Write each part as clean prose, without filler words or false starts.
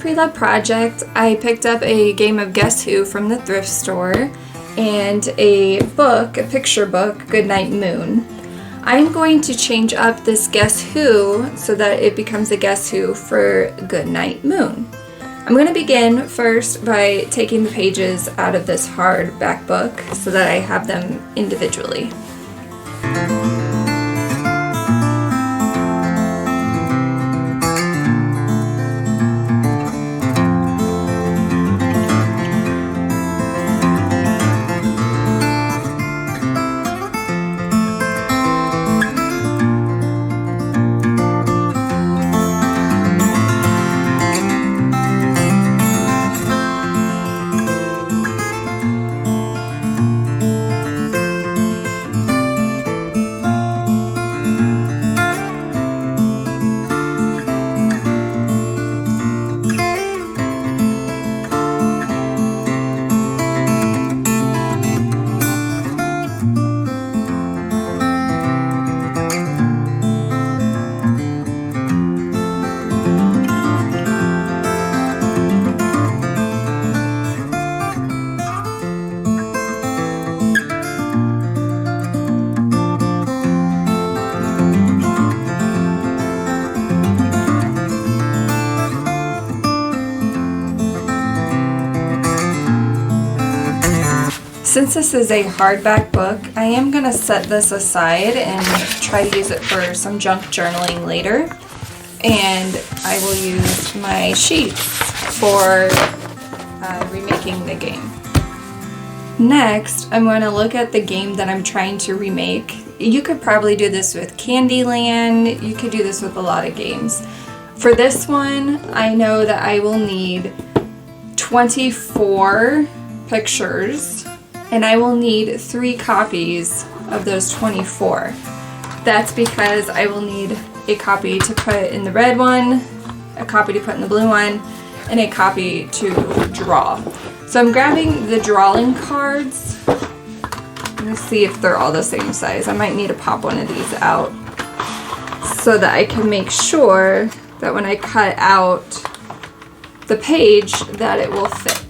pre-love project, I picked up a game of Guess Who from the thrift store and a book, a picture book, Goodnight Moon. I'm going to change up this Guess Who so that it becomes a Guess Who for Goodnight Moon. I'm going to begin first by taking the pages out of this hardback book so that I have them individually. Since this is a hardback book, I am going to set this aside and try to use it for some junk journaling later. And I will use my sheets for remaking the game. Next, I'm going to look at the game that I'm trying to remake. You could probably do this with Candyland. You could do this with a lot of games. For this one, I know that I will need 24 pictures. And I will need 3 copies of those 24. That's because I will need a copy to put in the red one, a copy to put in the blue one, and a copy to draw. So I'm grabbing the drawing cards. Let me see if they're all the same size. I might need to pop one of these out so that I can make sure that when I cut out the page that it will fit.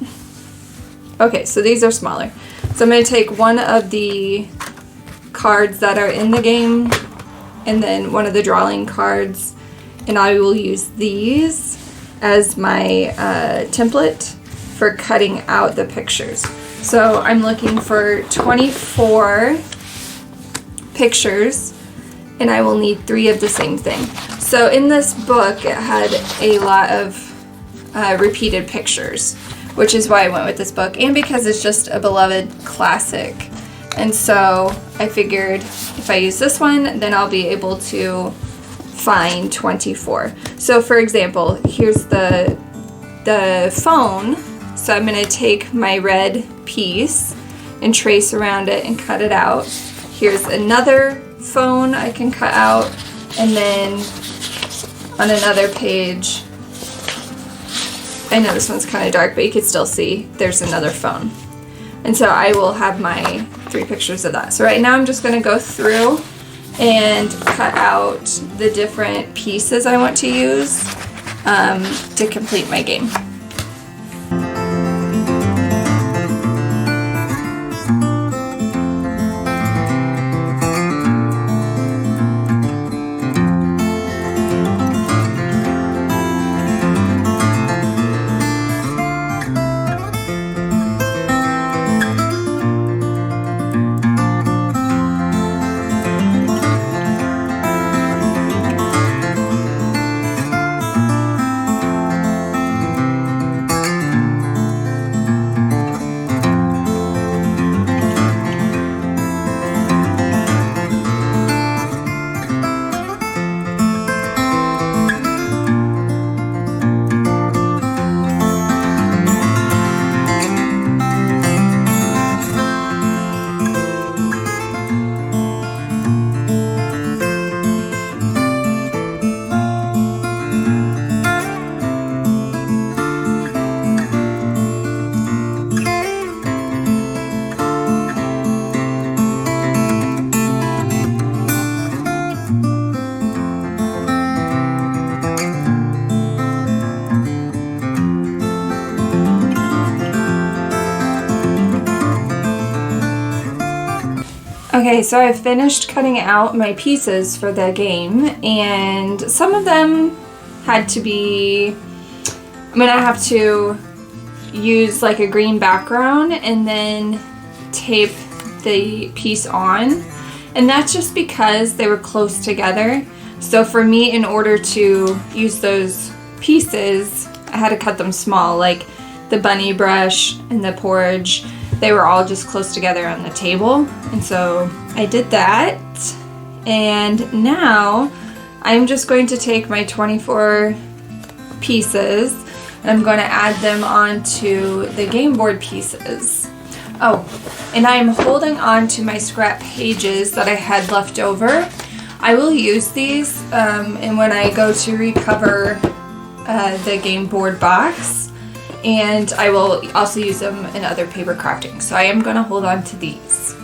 Okay, so these are smaller. So I'm going to take one of the cards that are in the game and then one of the drawing cards, and I will use these as my template for cutting out the pictures. So I'm looking for 24 pictures and I will need 3 of the same thing. So in this book it had a lot of repeated pictures, which is why I went with this book, and because it's just a beloved classic. And so I figured if I use this one, then I'll be able to find 24. So for example, here's the phone. So I'm going to take my red piece and trace around it and cut it out. Here's another phone I can cut out, and then on another page, I know this one's kind of dark, but you can still see there's another phone. And so I will have my 3 pictures of that. So right now I'm just going to go through and cut out the different pieces I want to use to complete my game. Okay, so I finished cutting out my pieces for the game, and some of them had to be, I'm gonna have to use like a green background and then tape the piece on, and that's just because they were close together. So for me, in order to use those pieces, I had to cut them small, like the bunny brush and the porridge. They were all just close together on the table, and so I did that. And now I'm just going to take my 24 pieces and I'm going to add them onto the game board pieces. Oh, and I'm holding on to my scrap pages that I had left over. I will use these and when I go to recover the game board box. And I will also use them in other paper crafting. So I am going to hold on to these.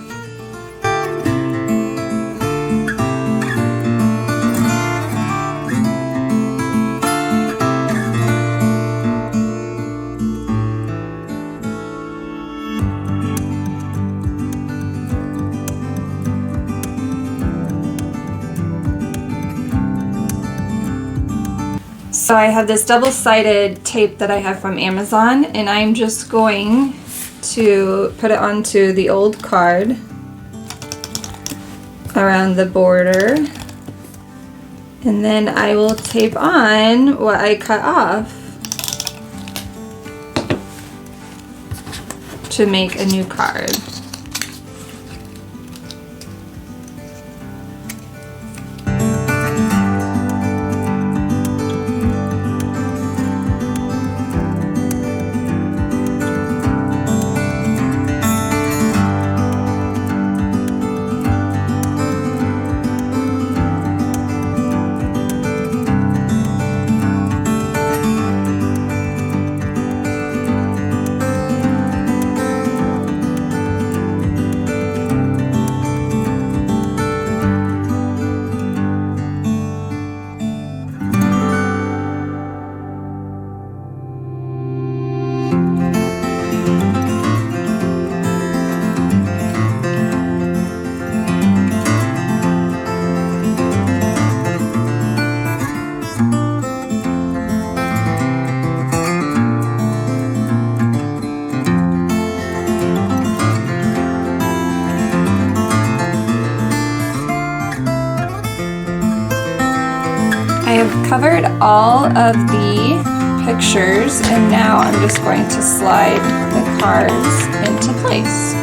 So I have this double-sided tape that I have from Amazon, and I'm just going to put it onto the old card around the border, and then I will tape on what I cut off to make a new card. I have covered all of the pictures, and now I'm just going to slide the cards into place.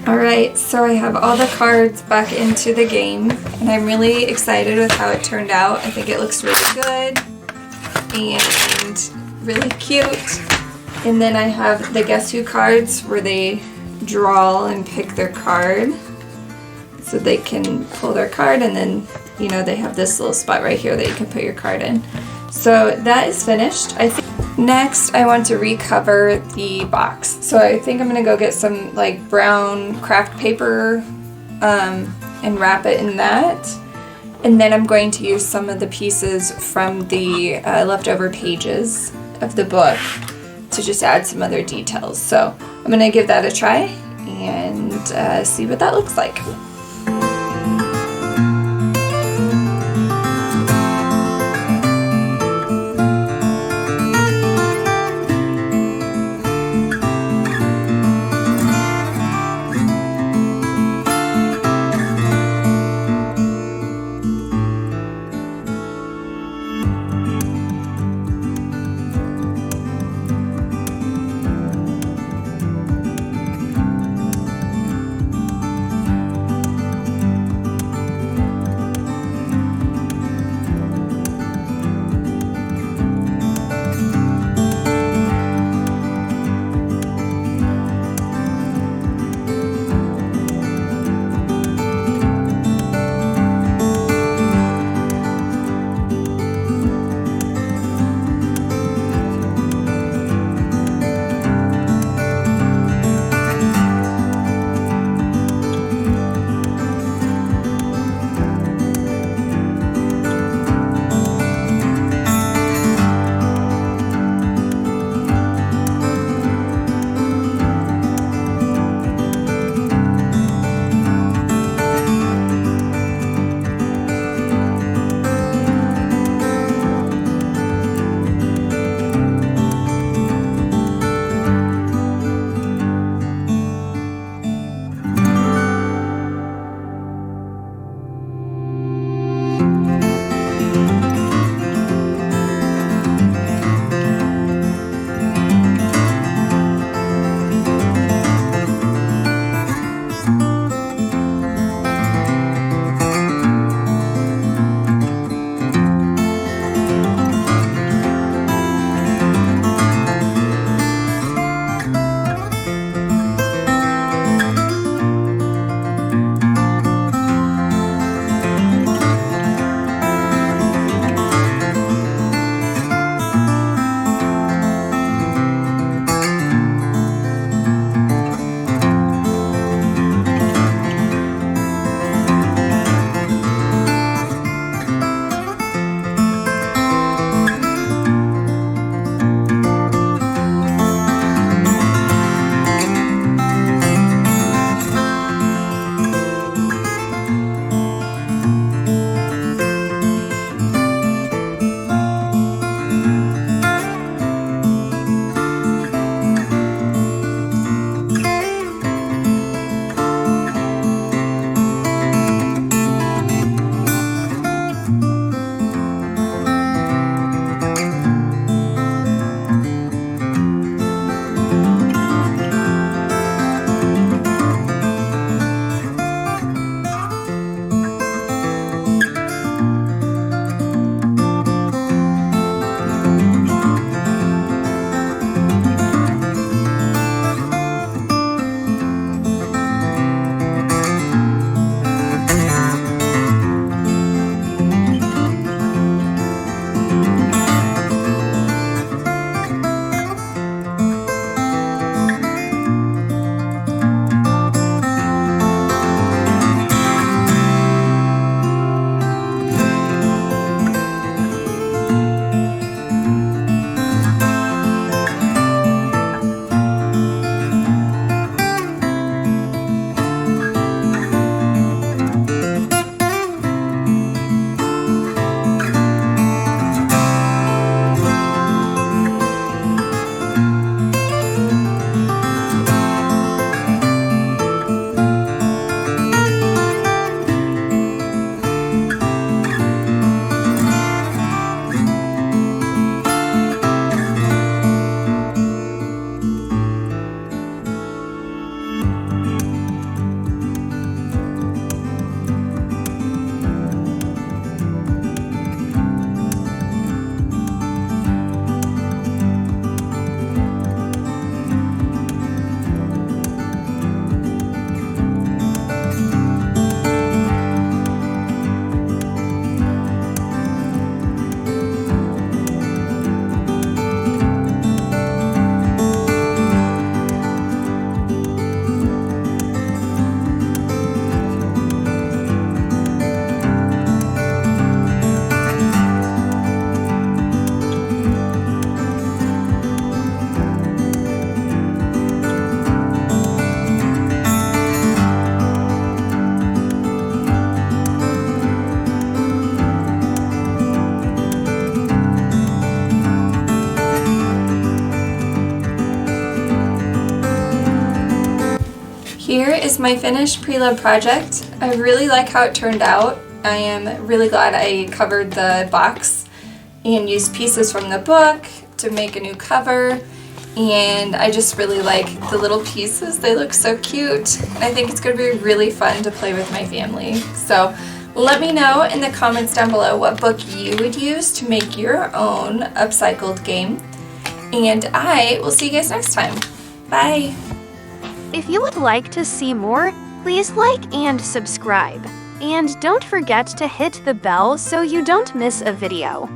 Alright, so I have all the cards back into the game, and I'm really excited with how it turned out. I think it looks really good and really cute. And then I have the Guess Who cards where they draw and pick their card. So they can pull their card, and then, you know, they have this little spot right here that you can put your card in. So that is finished. I think next I want to recover the box. So I think I'm gonna go get some like brown craft paper and wrap it in that. And then I'm going to use some of the pieces from the leftover pages of the book to just add some other details. So I'm gonna give that a try and see what that looks like. Here is my finished preload project. I really like how it turned out. I am really glad I covered the box and used pieces from the book to make a new cover. And I just really like the little pieces. They look so cute. And I think it's going to be really fun to play with my family. So let me know in the comments down below what book you would use to make your own upcycled game. And I will see you guys next time. Bye! If you would like to see more, please like and subscribe. And don't forget to hit the bell so you don't miss a video.